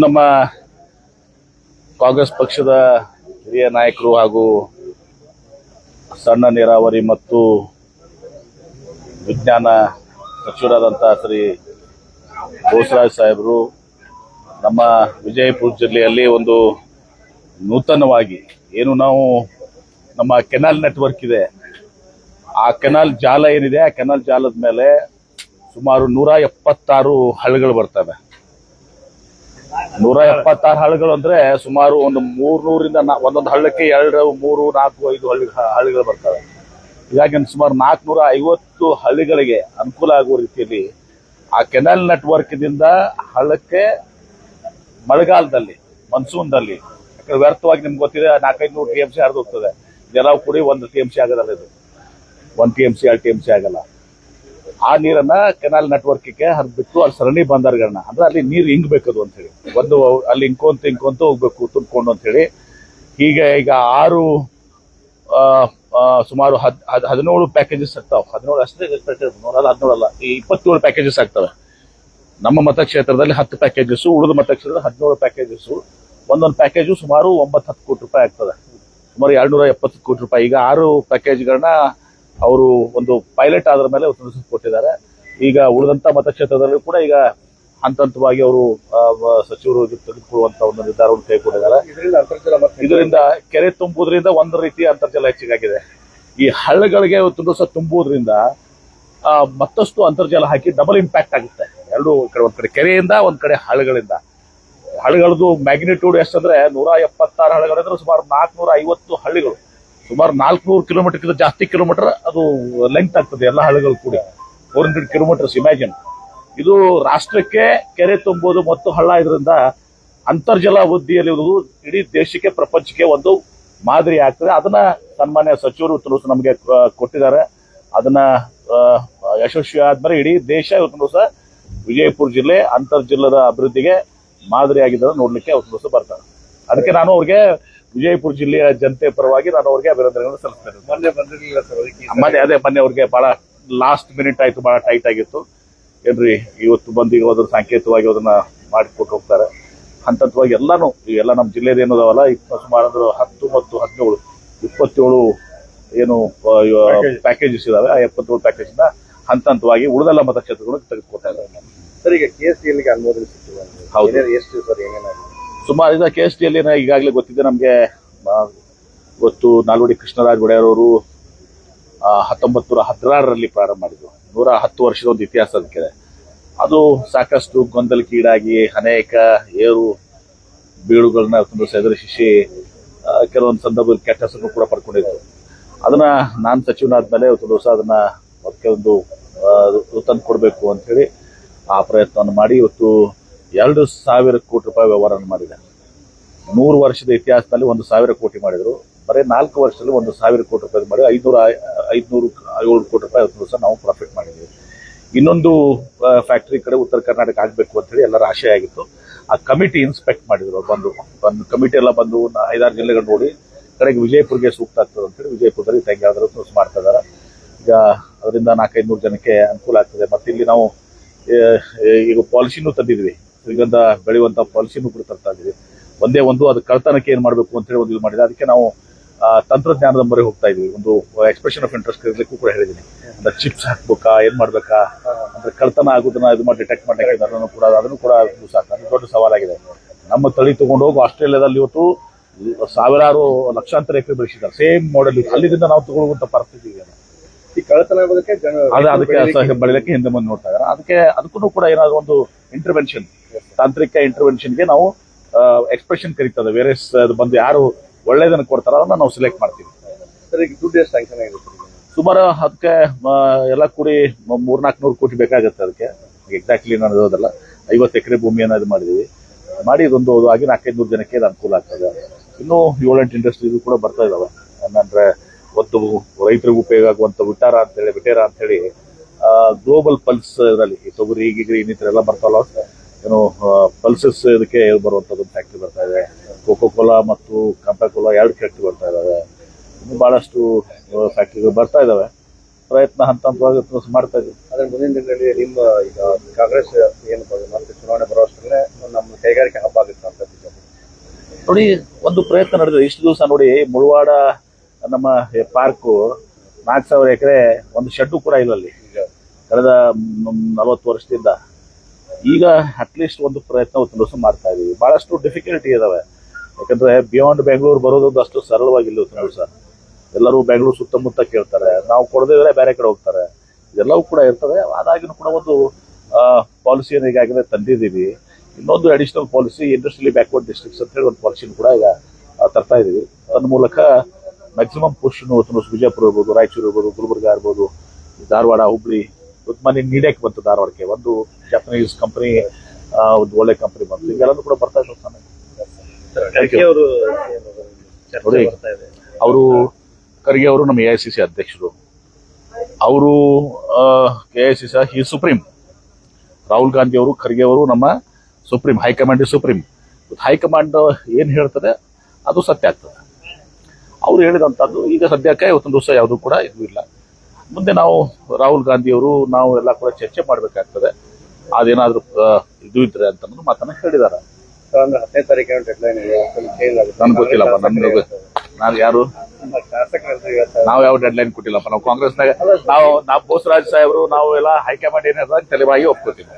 ನಮ್ಮ ಕಾಂಗ್ರೆಸ್ ಪಕ್ಷದ ಹಿರಿಯ ನಾಯಕರು ಹಾಗೂ ಸಣ್ಣ ನೀರಾವರಿ ಮತ್ತು ವಿಜ್ಞಾನ ಸಚಿವರಾದಂತಹ ಶ್ರೀ ಬೋಸರಾಜ್ ಸಾಹೇಬರು ನಮ್ಮ ವಿಜಯಪುರ ಜಿಲ್ಲೆಯಲ್ಲಿ ಒಂದು ನೂತನವಾಗಿ ಏನು ನಾವು ನಮ್ಮ ಕೆನಾಲ್ ನೆಟ್ವರ್ಕ್ ಇದೆ, ಆ ಕೆನಾಲ್ ಜಾಲ ಏನಿದೆ, ಆ ಕೆನಾಲ್ ಜಾಲದ ಮೇಲೆ ಸುಮಾರು 176 ಹಳ್ಳಗಳು ಬರ್ತವೆ. 176 ಹಳ್ಳಗಳು ಅಂದ್ರೆ ಸುಮಾರು ಒಂದು 300ರಿಂದ ಒಂದೊಂದು ಹಳ್ಳಕ್ಕೆ 2, 3, 4, 5 ಹಳ್ಳಿಗಳು ಬರ್ತವೆ. ಹೀಗಾಗಿ ಸುಮಾರು 450 ಹಳ್ಳಿಗಳಿಗೆ ಅನುಕೂಲ ಆಗುವ ರೀತಿಯಲ್ಲಿ ಆ ಕೆನಾಲ್ ನೆಟ್ವರ್ಕ್ ದಿಂದ ಹಳ್ಳಕ್ಕೆ ಮಳೆಗಾಲದಲ್ಲಿ ಮನ್ಸೂನ್ದಲ್ಲಿ, ಯಾಕಂದ್ರೆ ವ್ಯರ್ಥವಾಗಿ ನಿಮ್ಗೆ ಗೊತ್ತಿದೆ 400-500 TMC ಹರಿದು ಹೋಗ್ತದೆ. ಇದೆಲ್ಲ ಕೂಡಿ 1 TMC ಆಗೋದಲ್ಲ, ಇದು 1 TMC 2 TMC ಆಗಲ್ಲ. ಆ ನೀರನ್ನ ಕೆನಾಲ್ ನೆಟ್ವರ್ಕ್ಗೆ ಹರಿದ್ಬಿಟ್ಟು ಅಲ್ಲಿ ಸರಣಿ ಬಂದರ್ಗಳನ್ನ, ಅಂದ್ರೆ ಅಲ್ಲಿ ನೀರು ಹಿಂಗ್ಬೇಕದು ಅಂತ ಹೇಳಿ, ಒಂದು ಅಲ್ಲಿ ಇಂಕೊಂತ ಹೋಗ್ಬೇಕು ತುಂಬಿಕೊಂಡು ಅಂತ ಹೇಳಿ. ಹೀಗೆ ಈಗ ಸುಮಾರು 17 ಪ್ಯಾಕೇಜಸ್ ಆಗ್ತಾವೆ. 17 ಅಷ್ಟೇ, 17 ಅಲ್ಲ, ಈ 27 ಪ್ಯಾಕೇಜಸ್ ಆಗ್ತವೆ. ನಮ್ಮ ಮತಕ್ಷೇತ್ರದಲ್ಲಿ 10 ಪ್ಯಾಕೇಜಸ್, ಉಳಿದ ಮತಕ್ಷೇತ್ರದಲ್ಲಿ 17 ಪ್ಯಾಕೇಜಸ್. ಒಂದೊಂದು ಪ್ಯಾಕೇಜು ಸುಮಾರು 9-10 ಕೋಟಿ ರೂಪಾಯಿ ಆಗ್ತದೆ, ಸುಮಾರು 270 ಕೋಟಿ ರೂಪಾಯಿ. ಈಗ 6 ಪ್ಯಾಕೇಜ್ಗಳನ್ನ ಅವರು ಒಂದು ಪೈಲಟ್ ಆದ್ರ ಮೇಲೆ ಕೊಟ್ಟಿದ್ದಾರೆ. ಈಗ ಉಳಿದಂತ ಮತಕ್ಷೇತ್ರದಲ್ಲೂ ಕೂಡ ಈಗ ಹಂತವಾಗಿ ಅವರು ಸಚಿವರು ತೆಗೆದುಕೊಳ್ಳುವಂತ ಒಂದು ನಿರ್ಧಾರವನ್ನು ಕೈಗೊಂಡಿದ್ದಾರೆ. ಇದರಿಂದ ಕೆರೆ ತುಂಬುವುದರಿಂದ ಒಂದು ರೀತಿಯ ಅಂತರ್ಜಲ ಹೆಚ್ಚಿಗಾಗಿದೆ. ಈ ಹಳ್ಳಗಳಿಗೆ ತುಂಬುವುದರಿಂದ ಮತ್ತಷ್ಟು ಅಂತರ್ಜಲ ಹಾಕಿ ಡಬಲ್ ಇಂಪ್ಯಾಕ್ಟ್ ಆಗುತ್ತೆ. ಎರಡು ಕಡೆ, ಒಂದ್ ಕಡೆ ಕೆರೆಯಿಂದ, ಒಂದ್ ಕಡೆ ಹಳ್ಳಗಳಿಂದ. ಹಳ್ಳಗಳದ್ದು ಮ್ಯಾಗ್ನಿಟ್ಯೂಡ್ ಎಷ್ಟಂದ್ರೆ 176 ಹಳ್ಳಗಳಿದ್ರೆ ಸುಮಾರು 450 ಹಳ್ಳಿಗಳು, ಸುಮಾರು 400 ಕಿಲೋಮೀಟರ್ಗಿಂತ ಜಾಸ್ತಿ ಕಿಲೋಮೀಟರ್ ಅದು ಲೆಂತ್ ಆಗ್ತದೆ. ಎಲ್ಲ ಹಳ್ಳಗಳು ಕೂಡಿ 400 ಕಿಲೋಮೀಟರ್ಸ್. ಇಮ್ಯಾಜಿನ್, ಇದು ರಾಷ್ಟ್ರಕ್ಕೆ ಕೆರೆ ತುಂಬುವುದು ಮತ್ತು ಹಳ್ಳ ಇದರಿಂದ ಅಂತರ್ಜಲ ವೃದ್ಧಿಯಲ್ಲಿ ಇಡೀ ದೇಶಕ್ಕೆ, ಪ್ರಪಂಚಕ್ಕೆ ಒಂದು ಮಾದರಿ ಆಗ್ತದೆ. ಅದನ್ನ ಸನ್ಮಾನ್ಯ ಸಚಿವರು ನಮಗೆ ಕೊಟ್ಟಿದ್ದಾರೆ. ಅದನ್ನ ಯಶಸ್ವಿ ಆದ್ಮೇಲೆ ಇಡೀ ದೇಶ ಇವತ್ತು ವಿಜಯಪುರ ಜಿಲ್ಲೆ ಅಂತರ್ಜಿಲ್ಲದ ಅಭಿವೃದ್ಧಿಗೆ ಮಾದರಿ ಆಗಿದ್ದಾರೆ ನೋಡ್ಲಿಕ್ಕೆ ಇವತ್ತು ಬರ್ತಾರೆ. ಅದಕ್ಕೆ ನಾನು ಅವ್ರಿಗೆ ವಿಜಯಪುರ ಜಿಲ್ಲೆಯ ಜನತೆ ಪರವಾಗಿ ನಾನು ಅವ್ರಿಗೆ ಅಭಿನಂದನೆಗಳನ್ನು ಸಲ್ಲಿಸ್ತೇನೆ. ಮೊನ್ನೆ ಅವ್ರಿಗೆ ಬಹಳ ಲಾಸ್ಟ್ ಮಿನಿಟ್ ಆಯ್ತು, ಬಹಳ ಟೈಟ್ ಆಗಿತ್ತು. ಏನ್ರಿ ಇವತ್ತು ಬಂದು ಈಗ ಅದ್ರ ಸಾಂಕೇತಿಕವಾಗಿ ಅದನ್ನ ಮಾಡಿಕೊಟ್ಟು ಹೋಗ್ತಾರೆ. ಹಂತವಾಗಿ ಎಲ್ಲಾನು ಎಲ್ಲ ನಮ್ಮ ಜಿಲ್ಲೆದ ಏನದಾವಲ್ಲ, ಸುಮಾರು 10 ಮತ್ತು 17 27 ಏನು ಪ್ಯಾಕೇಜಸ್ ಇದಾವೆ. ಆ 27 ಪ್ಯಾಕೇಜ್ ನ ಹಂತವಾಗಿ ಉಳಿದೆಲ್ಲ ಮತಕ್ಷೇತ್ರಗಳು ತೆಗೆದುಕೊಳ್ತಾ ಇದ್ದಾರೆ. ಸರ್, ಈಗ KSTL ಅನುಮೋದನೆ ಸಿಕ್ಕಿದೆ. ಹೌದು, ಎಷ್ಟು ಸರ್, ಏನೇನಾಗಿದೆ? ಸುಮಾರು ಈಗ KSTL ಈಗಾಗಲೇ ಗೊತ್ತಿದೆ ನಮಗೆ. ಇವತ್ತು ನಾಲ್ವಡಿ ಕೃಷ್ಣರಾಜ ಒಡೆಯರ್ ಅವರು 1916ರಲ್ಲಿ ಪ್ರಾರಂಭ ಮಾಡಿದ್ರು. 110 ವರ್ಷದ ಒಂದು ಇತಿಹಾಸ ಅದಕ್ಕೆ. ಅದು ಸಾಕಷ್ಟು ಗೊಂದಲಕ್ಕೀಡಾಗಿ ಅನೇಕ ಏರು ಬೀಳುಗಳನ್ನ ಎದುರಿಸಿ ಕೆಲವೊಂದು ಸಂದರ್ಭದಲ್ಲಿ ಕೆಟ್ಟ ಹೆಸರನ್ನು ಕೂಡ ಪಡ್ಕೊಂಡಿದ್ರು. ಅದನ್ನ ನಾನು ಸಚಿವನಾದ್ಮೇಲೆ ಇವತ್ತು ದಿವಸ ಅದನ್ನ ಅದಕ್ಕೆ ಒಂದು ತಂದು ಕೊಡಬೇಕು ಅಂತ ಹೇಳಿ ಆ ಪ್ರಯತ್ನವನ್ನು ಮಾಡಿ ಇವತ್ತು 2,000 ಕೋಟಿ ರೂಪಾಯಿ ವ್ಯವಹಾರ ಮಾಡಿದೆ. 100 ವರ್ಷದ ಇತಿಹಾಸದಲ್ಲಿ 1,000 ಕೋಟಿ ಮಾಡಿದ್ರು. ಬರೀ 4 ವರ್ಷದಲ್ಲಿ 1,000 ಕೋಟಿ ರೂಪಾಯಿ ಮಾಡಿ 507 ಕೋಟಿ ರೂಪಾಯಿ ಇವತ್ತು ದಿವಸ ನಾವು ಪ್ರಾಫಿಟ್ ಮಾಡಿದ್ವಿ. ಇನ್ನೊಂದು ಫ್ಯಾಕ್ಟರಿ ಕಡೆ ಉತ್ತರ ಕರ್ನಾಟಕ ಆಗ್ಬೇಕು ಅಂತ ಹೇಳಿ ಎಲ್ಲರ ಆಶೆ ಆಗಿತ್ತು. ಆ ಕಮಿಟಿ ಇನ್ಸ್ಪೆಕ್ಟ್ ಮಾಡಿದ್ರು. ಬಂದು ಕಮಿಟಿ ಎಲ್ಲ ಬಂದು 5-6 ಜಿಲ್ಲೆಗಳು ನೋಡಿ ಕಡೆಗೆ ವಿಜಯಪುರಗೆ ಸೂಕ್ತ ಆಗ್ತದೆ ಅಂತ ಹೇಳಿ ವಿಜಯಪುರದಲ್ಲಿ ತೆಗೆಯಾದ್ರೂ ಮಾಡ್ತಾ ಇದ್ದಾರೆ. ಈಗ ಅದರಿಂದ 400-500 ಜನಕ್ಕೆ ಅನುಕೂಲ ಆಗ್ತದೆ. ಮತ್ತೆ ಇಲ್ಲಿ ನಾವು ಈಗ ಪಾಲಿಸಿನೂ ತಂದಿದ್ವಿ, ಶ್ರೀಗಂಧ ಬೆಳೆಯುವಂತ ಪಾಲಿಸಿನೂ ಕೂಡ ತರ್ತಾ ಇದೀವಿ. ಒಂದೇ ಒಂದು ಅದು ಕಳ್ತನಕ್ಕೆ ಏನ್ ಮಾಡಬೇಕು ಅಂತ ಹೇಳಿ ಒಂದು ಇದು ಮಾಡಿದೆ. ಅದಕ್ಕೆ ನಾವು ತಂತ್ರಜ್ಞಾನದ ಮೊರೆ ಹೋಗ್ತಾ ಇದೀವಿ. ಒಂದು ಎಕ್ಸ್ಪ್ರೆಷನ್ ಆಫ್ ಇಂಟ್ರೆಸ್ಟ್ ಇರ್ಲಿಕ್ಕೂ ಕೂಡ ಹೇಳಿದೀನಿ. ಅಂದ್ರೆ ಚಿಪ್ಸ್ ಹಾಕ್ಬೇಕಾ, ಏನ್ ಮಾಡ್ಬೇಕಾ, ಅಂದ್ರೆ ಕಳ್ತನ ಆಗೋದನ್ನ ಇದು ಮಾಡಿ ಡಿಟೆಕ್ಟ್ ಮಾಡಲಿಕ್ಕೆ ಅದನ್ನು ಕೂಡ ಸಾಕು ದೊಡ್ಡ ಸವಾಲಾಗಿದೆ. ನಮ್ಮ ತಳಿ ತಗೊಂಡು ಹೋಗಿ ಆಸ್ಟ್ರೇಲಿಯಾದಲ್ಲಿ ಇವತ್ತು ಸಾವಿರಾರು ಲಕ್ಷಾಂತರ ಎಕರೆ ಬೆಳೆಸಿದ್ದಾರೆ. ಸೇಮ್ ಮಾಡೆಲ್ ಅಲ್ಲಿಂದ ನಾವು ತಗೊಳ್ಳುವಂತ ಪರಿಸ್ಥಿತಿ ಇದೆ. ಈ ಕಳ್ಳತನ ಆಗೋದಕ್ಕೆ ಅದಕ್ಕೆ ಬೆಳೆಯಲಿಕ್ಕೆ ಹಿಂದೆ ಮುಂದೆ ನೋಡ್ತಾ ಇದ್ದಾರೆ. ಅದಕ್ಕೂ ಕೂಡ ಏನಾದ್ರು ಒಂದು ಇಂಟರ್ವೆನ್ಷನ್, ತಾಂತ್ರಿಕ ಇಂಟರ್ವೆನ್ಷನ್ಗೆ ನಾವು ಎಕ್ಸ್ಪ್ರೆಷನ್ ಕರೀತದೆ. ಬೇರೆ ಬಂದು ಯಾರು ಒಳ್ಳೇದನ್ನು ಕೊಡ್ತಾರ ಅದನ್ನ ನಾವು ಸೆಲೆಕ್ಟ್ ಮಾಡ್ತೀವಿ. ಸರ್, ಈಗ ದುಡ್ಡು ಎಷ್ಟು ಸ್ಯಾಂಕ್ಷನ್ ಆಗಿದೆ? ಸುಮಾರು ಅದಕ್ಕೆ ಎಲ್ಲ ಕೂಡಿ 300-400 ಕೋಟಿ ಬೇಕಾಗುತ್ತೆ. ಅದಕ್ಕೆ ಎಕ್ಸಾಕ್ಟ್ಲಿ ನಾನು ಇರೋದಲ್ಲ, 50 ಎಕರೆ ಭೂಮಿಯನ್ನು ಇದು ಮಾಡಿದೀವಿ. ಮಾಡಿ ಇದೊಂದು ಆಗಿ 400-500 ಜನಕ್ಕೆ ಇದು ಅನುಕೂಲ ಆಗ್ತದೆ. ಇನ್ನೂ 7-8 ಇಂಡಸ್ಟ್ರೀಸ್ ಕೂಡ ಬರ್ತಾ ಇದಾವೆ. ಅಂದ್ರೆ ಒಂದು ರೈತರಿಗೆ ಉಪಯೋಗ ಆಗುವಂತ ವಿಟೇರಾ ಅಂತ ಹೇಳಿ ಗ್ಲೋಬಲ್ ಪಲ್ಸ್ ಇದರಲ್ಲಿ ತೊಗರಿ ಗಿಗರಿ ಇನ್ನಿತರ ಎಲ್ಲ ಬರ್ತಾವಲ್ಲ, ಏನು ಪಲ್ಸಸ್ ಇದಕ್ಕೆ ಬರುವಂತದ್ದು ಫ್ಯಾಕ್ಟ್ರಿ ಬರ್ತಾ ಇದೆ. ಕೋಕೋ ಕೋಲಾ ಮತ್ತು ಕಂಪಾ ಕೋಲಾ 2 ಫ್ಯಾಕ್ಟ್ರಿ ಬರ್ತಾ ಇದಾವೆ. ಇನ್ನು ಬಹಳಷ್ಟು ಫ್ಯಾಕ್ಟ್ರಿಗಳು ಬರ್ತಾ ಇದಾವೆ. ಪ್ರಯತ್ನ ಹಂತ ಹಂತವಾಗಿ ಮಾಡ್ತಾ ಇದ್ದೀವಿ. ಅದ್ರ ಮುಂದಿನ ದಿನಗಳಲ್ಲಿ ನಿಮ್ಮ ಈಗ ಕಾಂಗ್ರೆಸ್ ಏನು ಮತ್ತೆ ಚುನಾವಣೆ ಬರೋಷ್ಟರಲ್ಲೇ ನಮ್ಮ ಕೈಗಾರಿಕೆ ಹಬ್ಬ ಆಗುತ್ತೆ ಅಂತ ಬಿಜೆಪಿ ನೋಡಿ, ಒಂದು ಪ್ರಯತ್ನ ನಡೆದಿದೆ ಇಷ್ಟು ದಿವಸ. ನೋಡಿ, ಮುಳವಾಡ ನಮ್ಮ ಪಾರ್ಕು 4,000 ಎಕರೆ ಒಂದು ಶೆಡ್ಡು ಕೂಡ ಇಲ್ಲ ಅಲ್ಲಿ ಕಳೆದ 40 ವರ್ಷದಿಂದ. ಈಗ ಅಟ್ಲೀಸ್ಟ್ ಒಂದು ಪ್ರಯತ್ನ ಒಂದು ದಿವಸ ಮಾಡ್ತಾ ಇದೀವಿ. ಬಹಳಷ್ಟು ಡಿಫಿಕಲ್ಟಿ ಇದಾವೆ, ಯಾಕಂದ್ರೆ ಬಿಯಾಂಡ್ ಬೆಂಗಳೂರು ಬರೋದೊಂದು ಅಷ್ಟು ಸರಳವಾಗಿಲ್ಲ ದಿವಸ. ಎಲ್ಲರೂ ಬೆಂಗಳೂರು ಸುತ್ತಮುತ್ತ ಕೇಳ್ತಾರೆ, ನಾವು ಕೊಡದಿದ್ರೆ ಬೇರೆ ಕಡೆ ಹೋಗ್ತಾರೆ, ಇದೆಲ್ಲವೂ ಕೂಡ ಇರ್ತದೆ. ಅದಾಗಿನೂ ಕೂಡ ಒಂದು ಪಾಲಿಸಿಯನ್ನು ಈಗಾಗಲೇ ತಂದಿದ್ದೀವಿ. ಇನ್ನೊಂದು ಅಡಿಷನಲ್ ಪಾಲಿಸಿ, ಇಂಡಸ್ಟ್ರಿಯಲಿ ಬ್ಯಾಕ್ವರ್ಡ್ ಡಿಸ್ಟ್ರಿಕ್ಟ್ಸ್ ಅಂತ ಹೇಳಿ ಒಂದು ಪಾಲಿಸಿನ ಕೂಡ ಈಗ ತರ್ತಾ ಇದೀವಿ. ಅದ್ರ ಮೂಲಕ ಮ್ಯಾಕ್ಸಿಮಮ್ ಪುಷ್ ವಿಜಯಪುರ ಇರ್ಬೋದು, ರಾಯಚೂರು ಇರ್ಬೋದು, ಗುಲ್ಬರ್ಗ ಇರ್ಬೋದು, ಧಾರವಾಡ, ಹುಬ್ಳಿ, ಮನೆ ನೀಡಕ್ ಬಂತು ಧಾರವಾಡಕ್ಕೆ ಒಂದು ಜಪಾನೀಸ್ ಕಂಪನಿ, ಒಂದು ಒಳ್ಳೆ ಕಂಪನಿ ಬಂತು. ಈಗೆಲ್ಲರೂ ಕೂಡ ಬರ್ತಾ ಇದ್ದಾರೆ. ನೋಡಿ, ಅವರು ಖರ್ಗೆ ಅವರು ನಮ್ಮ AICC ಅಧ್ಯಕ್ಷರು, ಅವರು AICC ಸುಪ್ರೀಂ. ರಾಹುಲ್ ಗಾಂಧಿ ಅವರು, ಖರ್ಗೆ ಅವರು ನಮ್ಮ ಸುಪ್ರೀಂ. High command supreme. ಹೈಕಮಾಂಡ್ ಏನ್ ಹೇಳ್ತದೆ ಅದು ಸತ್ಯ ಆಗ್ತದೆ. ಅವ್ರು ಹೇಳಿದಂತದ್ದು ಈಗ ಸದ್ಯಕ್ಕೆ ಇವತ್ತೊಂದು ದಿವಸ ಯಾವುದೂ ಕೂಡ ಇದು ಇಲ್ಲ. ಮುಂದೆ ನಾವು ರಾಹುಲ್ ಗಾಂಧಿ ಅವರು ನಾವು ಎಲ್ಲ ಕೂಡ ಚರ್ಚೆ ಮಾಡಬೇಕಾಗ್ತದೆ. ಅದೇನಾದ್ರೂ ಇದು ಇದ್ರೆ ಅಂತ ಮಾತನ್ನ ಹೇಳಿದಾರೆ. ಅಂದ್ರೆ 10ನೇ ತಾರೀಕಿನ ಡೆಡ್ಲೈನ್ ಚೇಂಜ್ ಆಗುತ್ತೆ. ನನ್ಗೆ ಗೊತ್ತಿಲ್ಲಪ್ಪ, ನಾನು ಯಾರು, ನಾವು ಯಾವ ಡೆಡ್ ಲೈನ್ ಕೊಟ್ಟಿಲ್ಲಪ್ಪ. ನಾವು ಕಾಂಗ್ರೆಸ್ನಾಗ ನಾವು ಬೋಸರಾಜ್ ಸಾಹೇಬರು ನಾವು ಎಲ್ಲ ಹೈಕಮಾಂಡ್ ಏನಾದ್ರು ತಲೆಬಾಗಿ ಒಪ್ಕೋತೀವಿ.